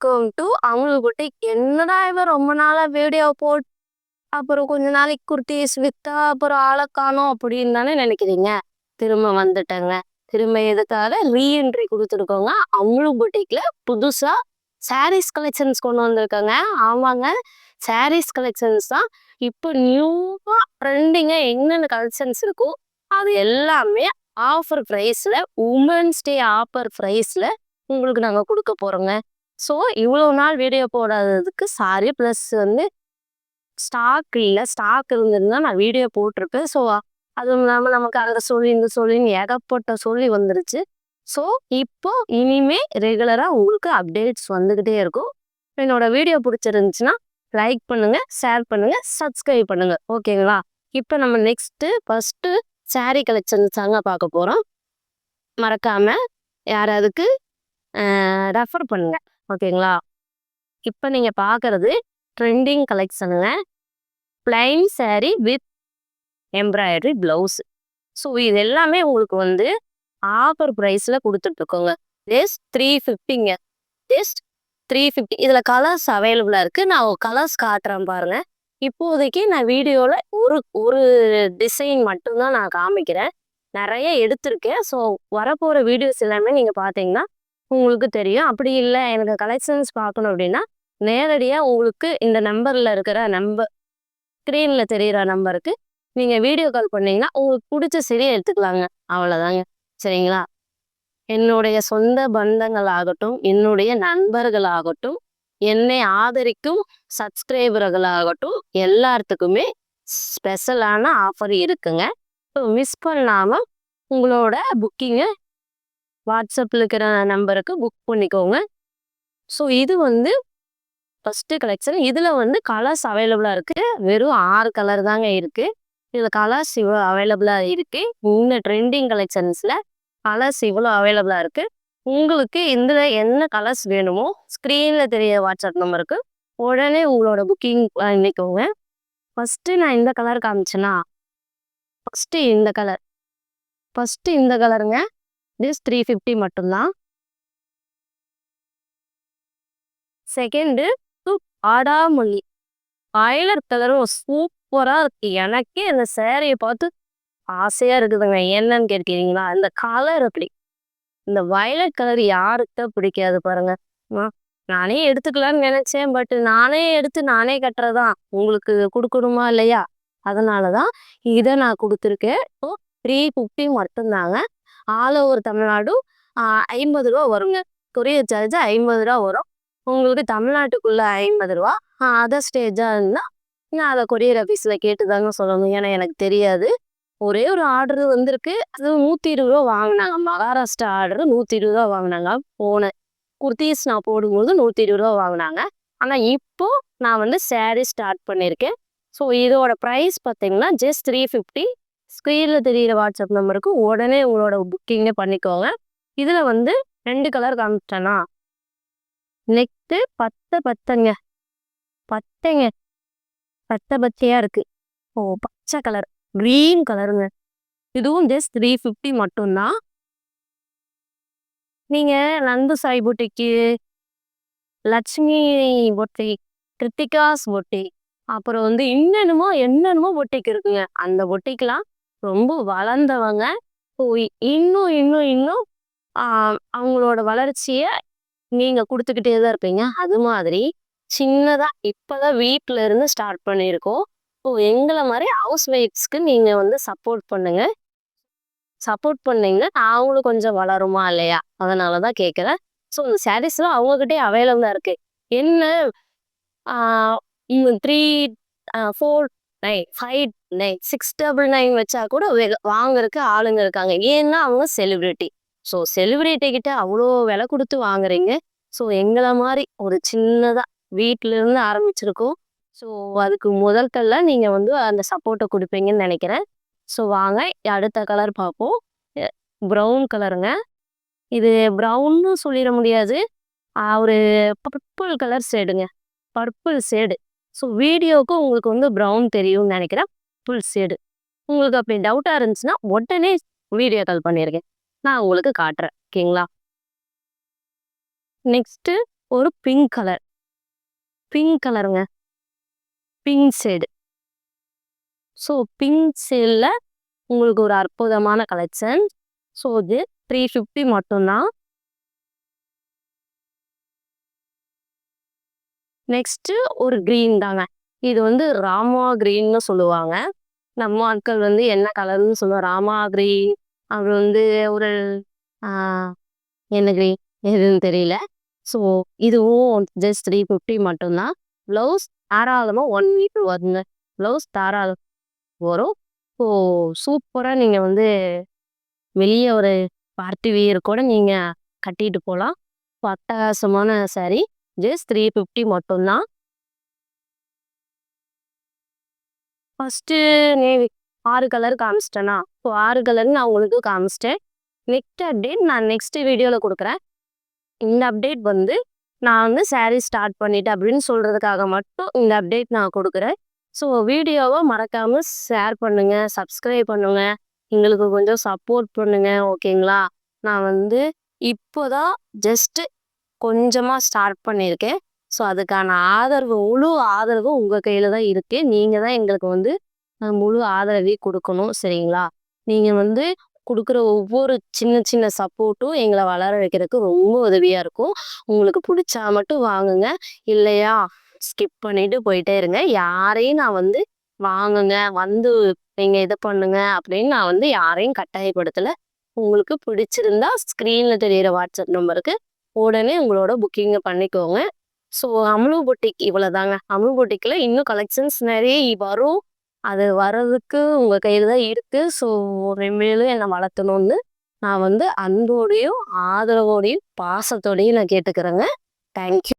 Welcome to Amul boutique. என்னடா இவன் ரொம்ப நாளா வீடியோ போட்டு அப்புறம் கொஞ்ச நாளைக்கு குர்த்திஸ் வித்தா அப்புறம் ஆளை காணோம் அப்படின்னு தானே நினைக்கிறீங்க. திரும்ப வந்துட்டேங்க. திரும்ப எதுக்காக ரீஎன்ட்ரி கொடுத்துருக்கோங்க. அமுல் புட்டிக்ல புதுசா சாரீஸ் கலெக்ஷன்ஸ் கொண்டு வந்திருக்காங்க. ஆமாங்க, சாரீஸ் கலெக்ஷன்ஸ் தான். இப்போ நியூவா ட்ரெண்டிங்கா என்னென்ன கலெக்ஷன்ஸ் இருக்கோ அது எல்லாமே ஆஃபர் ப்ரைஸ்ல, உமன்ஸ் டே ஆஃபர் ப்ரைஸ்ல உங்களுக்கு நாங்கள் கொடுக்க போறோங்க. ஸோ இவ்வளோ நாள் வீடியோ போடாததுக்கு சாரி. ப்ளஸ் வந்து ஸ்டாக் இல்லை, ஸ்டாக் இருந்திருந்தா நான் வீடியோ போட்டிருப்பேன். ஸோ அதுவும் இல்லாமல் நமக்கு அங்கே சொல்லி இங்கே சொல்லின்னு ஏகப்பட்ட சொல்லி வந்துருச்சு. ஸோ இப்போ இனிமே ரெகுலராக உங்களுக்கு அப்டேட்ஸ் வந்துக்கிட்டே இருக்கும். என்னோட வீடியோ பிடிச்சிருந்துச்சுன்னா லைக் பண்ணுங்க, ஷேர் பண்ணுங்க, சப்ஸ்கிரைப் பண்ணுங்க. ஓகேங்களா? இப்போ நம்ம ஃபர்ஸ்ட் சாரீ கலெக்ஷன்ஸ் தாங்க பார்க்க போகிறோம். மறக்காம யாராவதுக்கு ரெஃபர் பண்ணுங்க. ஓகேங்களா? இப்போ நீங்கள் பார்க்குறது ட்ரெண்டிங் கலெக்ஷனுங்க. Plain sari with embroidery blouse. So இது எல்லாமே உங்களுக்கு வந்து ஆஃபர் ப்ரைஸில் கொடுத்துட்ருக்கோங்க. ஜஸ்ட் 350ங்க. ஜஸ்ட் 350. இதில் கலர்ஸ் அவைலபிளாக இருக்குது. நான் கலர்ஸ் காட்டுறேன் பாருங்கள். இப்போதைக்கு நான் வீடியோவில் ஒரு ஒரு டிசைன் மட்டும்தான் நான் காமிக்கிறேன். நிறைய எடுத்திருக்கேன். ஸோ வரப்போகிற வீடியோஸ் எல்லாமே நீங்கள் பார்த்தீங்கன்னா உங்களுக்கு தெரியும். அப்படி இல்லை எனக்கு கலெக்ஷன்ஸ் பார்க்கணும் அப்படின்னா நேரடியாக உங்களுக்கு இந்த நம்பரில் இருக்கிற ஸ்க்ரீனில் தெரிகிற நம்பருக்கு நீங்கள் வீடியோ கால் பண்ணிங்கன்னா உங்களுக்கு பிடிச்ச சரியை எடுத்துக்கலாங்க. அவ்வளோதாங்க. சரிங்களா? என்னுடைய சொந்த பந்தங்களாகட்டும், என்னுடைய நண்பர்களாகட்டும், என்னை ஆதரிக்கும் சப்ஸ்கிரைபர்களாகட்டும் எல்லாத்துக்குமே ஸ்பெஷலான ஆஃபர் இருக்குங்க. ஸோ மிஸ் பண்ணாமல் உங்களோட புக்கிங்கை வாட்ஸ்அப்பில் இருக்கிற நம்பருக்கு புக் பண்ணிக்கோங்க. ஸோ இது வந்து ஃபஸ்ட்டு கலெக்ஷன். இதில் வந்து கலர்ஸ் அவைலபிளாக இருக்குது. வெறும் 6 கலர் தாங்க இருக்குது. இதில் கலர்ஸ் இவ்வளோ அவைலபிளாக இருக்குது. இந்த ட்ரெண்டிங் கலெக்ஷன்ஸில் கலர்ஸ் இவ்வளோ அவைலபிளாக இருக்குது. உங்களுக்கு இதில் என்ன கலர்ஸ் வேணுமோ ஸ்க்ரீனில் தெரிய வாட்ஸ்அப் நம்பருக்கு உடனே உங்களோட புக்கிங் பண்ணிக்கோங்க. ஃபஸ்ட்டு நான் இந்த கலர் காமிச்சேன்னா ஃபஸ்ட்டு இந்த கலருங்க. ஜஸ்ட் 350 மட்டும்தான். செகண்டு ஆடாமல்லி வயலட் கலரும் சூப்பராக இருக்கு. எனக்கே இந்த சேரீயை பார்த்து ஆசையாக இருக்குதுங்க. என்னன்னு கேட்கிறீங்களா? இந்த கலர் அப்படி, இந்த வயலட் கலர் யாருக்கு பிடிக்காது பாருங்க. நானே எடுத்துக்கலான்னு நினைச்சேன். பட் நானே எடுத்து நானே கட்டுறதான் உங்களுக்கு கொடுக்கணுமா இல்லையா? அதனால தான் இதை நான் கொடுத்துருக்கேன். ஸோ 350 மட்டும்தாங்க. ஆல் ஓவர் தமிழ்நாடு 50 ரூபா வருங்க. கொரியர் சார்ஜ் 50 ரூபா வரும். உங்களுக்கு தமிழ்நாட்டுக்குள்ளே 50 ரூபா. அதர் ஸ்டேஜாக இருந்தால் நான் அதை கொரியர் ஆஃபீஸில் கேட்டு தாங்க சொல்லணும். ஏன்னா எனக்கு தெரியாது. ஒரே ஒரு ஆர்டர் வந்திருக்கு. அது 120 ரூபா வாங்கினாங்க. மகாராஷ்டிரா ஆர்டர் 120 ரூபா வாங்கினாங்க. போன குர்த்தீஸ் நான் போடும்போது 120 ரூபா வாங்கினாங்க. ஆனால் இப்போ நான் வந்து சாரீ ஸ்டார்ட் பண்ணியிருக்கேன். ஸோ இதோட ப்ரைஸ் பார்த்தீங்கன்னா ஜஸ்ட் 350. ஸ்க்ரீனில் தெரிகிற வாட்ஸ்அப் நம்பருக்கு உடனே உங்களோட புக்கிங்கே பண்ணிக்கோங்க. இதில் வந்து 2 கலர் காமிச்சிட்டேன்னா நெக்ஸ்ட்டு பச்சைங்க. பச்சையாக இருக்குது. ஓ, பச்சை கலர், க்ரீன் கலருங்க. இதுவும் ஜஸ்ட் 350 மட்டும்தான். நீங்கள் நந்து சாய் பொட்டிக்கு, லட்சுமி பொட்டிக், கிருத்திகாஸ் பொட்டிக், அப்புறம் வந்து என்னென்னமோ பொட்டிக் இருக்குங்க. அந்த பொட்டிக்கெலாம் ரொம்ப வளர்ந்தவங்க. இன்னும் இன்னும் இன்னும் அவங்களோட வளர்ச்சியை நீங்கள் கொடுத்துக்கிட்டே தான் இருப்பீங்க. அது மாதிரி சின்னதாக இப்போ தான் வீட்டில் இருந்து ஸ்டார்ட் பண்ணியிருக்கோம். எங்களை மாதிரி ஹவுஸ் ஒய்ஃப்ஸ்க்கு நீங்கள் வந்து சப்போர்ட் பண்ணிங்கன்னா அவங்களும் கொஞ்சம் வளருமா இல்லையா? அதனால தான் கேட்குறேன். ஸோ இந்த சாரீஸ்லாம் அவங்கக்கிட்டே அவைலபிளாக இருக்குது. என்ன 3495 699 வச்சா கூட வாங்குறதுக்கு ஆளுங்க இருக்காங்க. ஏன்னா அவங்க செலிப்ரிட்டி. ஸோ செலிப்ரிட்டி கிட்ட அவ்வளோ விலை கொடுத்து வாங்குறீங்க. ஸோ எங்களை மாதிரி ஒரு சின்னதாக வீட்டிலேருந்து ஆரம்பிச்சிருக்கோம். ஸோ அதுக்கு முதல்கல்ல நீங்கள் வந்து அந்த சப்போர்ட்டை கொடுப்பீங்கன்னு நினைக்கிறேன். ஸோ வாங்க அடுத்த கலர் பார்ப்போம். ப்ரௌன் கலருங்க. இது ப்ரௌன்னு சொல்லிட முடியாது. ஒரு பர்பிள் கலர் ஷேடுங்க. Purple shade. ஸோ வீடியோவுக்கு உங்களுக்கு வந்து ப்ரௌன் தெரியும்னு நினைக்கிறேன். Purple shade. உங்களுக்கு அப்படி டவுட்டாக இருந்துச்சுன்னா உடனே வீடியோ கால் பண்ணியிருக்கேன். நான் உங்களுக்கு காட்டுறேன். ஓகேங்களா? நெக்ஸ்ட்டு ஒரு பிங்க் கலருங்க. Pink shade. ஸோ பிங்க் ஷேட்ல உங்களுக்கு ஒரு அற்புதமான கலெக்ஷன். ஸோ இது 350 மட்டும்தான். நெக்ஸ்ட்டு ஒரு க்ரீன் தாங்க. இது வந்து ராமா க்ரீன்னு சொல்லுவாங்க. நம்ம ஆட்கள் வந்து என்ன கலர்ன்னு சொல்லுவோம், ராமா க்ரீன், அப்புறம் வந்து ஒரு ஆ என்ன க்ரீன் எதுன்னு தெரியல. ஸோ இதுவும் ஜஸ்ட் 350 மட்டும்தான். ப்ளவுஸ் தாராளமாக 1 மீட்டர் வருங்க. ப்ளவுஸ் தாராளம் வரும். ஸோ சூப்பராக நீங்கள் வந்து வெளியே ஒரு பார்ட்டி வியர் கூட நீங்கள் கட்டிட்டு போகலாம். அட்டகாசமான சாரீ. ஜஸ்ட் 350 மட்டும்தான். ஃபஸ்ட்டு நேவி 6 கலர் காமிச்சிட்டேனா, ஸோ 6 கலர் நான் உங்களுக்கு காமிச்சிட்டேன். நெக்ஸ்ட் அப்டேட் நான் நெக்ஸ்ட் வீடியோவில் கொடுக்குறேன். இந்த அப்டேட் வந்து நான் வந்து சாரீ ஸ்டார்ட் பண்ணிட்டேன் அப்படின்னு சொல்கிறதுக்காக மட்டும் இந்த அப்டேட் நான் கொடுக்குறேன். ஸோ வீடியோவை மறக்காமல் ஷேர் பண்ணுங்கள், சப்ஸ்கிரைப் பண்ணுங்கள், எங்களுக்கு கொஞ்சம் சப்போர்ட் பண்ணுங்கள். ஓகேங்களா? நான் வந்து இப்போ தான் ஜஸ்ட்டு கொஞ்சமாக ஸ்டார்ட் பண்ணியிருக்கேன். ஸோ அதுக்கான ஆதரவு, முழு ஆதரவு உங்கள் கையில் தான் இருக்குது. நீங்கள் தான் எங்களுக்கு வந்து முழு ஆதரவையும் கொடுக்கணும். சரிங்களா? நீங்கள் வந்து கொடுக்குற ஒவ்வொரு சின்ன சின்ன சப்போர்ட்டும் எங்களை வளர வைக்கிறதுக்கு ரொம்ப உதவியாக இருக்கும். உங்களுக்கு பிடிச்சா மட்டும் வாங்குங்க, இல்லையா ஸ்கிப் பண்ணிட்டு போயிட்டே இருங்க. யாரையும் நான் வந்து வாங்குங்க, வந்து நீங்கள் இதை பண்ணுங்க அப்படின்னு நான் வந்து யாரையும் கட்டாயப்படுத்தலை. உங்களுக்கு பிடிச்சிருந்தா ஸ்க்ரீனில் தெரியிற வாட்ஸ்அப் நம்பருக்கு உடனே உங்களோட புக்கிங்கை பண்ணிக்கோங்க. ஸோ அம்லு பொட்டிக் இவ்வளோதாங்க. அம்லு பொட்டிக்கில் இன்னும் கலெக்ஷன்ஸ் நிறைய வரும். அது வர்றதுக்கு உங்கள் கையில் தான் இருக்குது. ஸோ மேலும் என்னை வளர்த்தணும்னு நான் வந்து அன்போடையும் ஆதரவோடையும் பாசத்தோடையும் நான் கேட்டுக்கிறேங்க. தேங்க்யூ.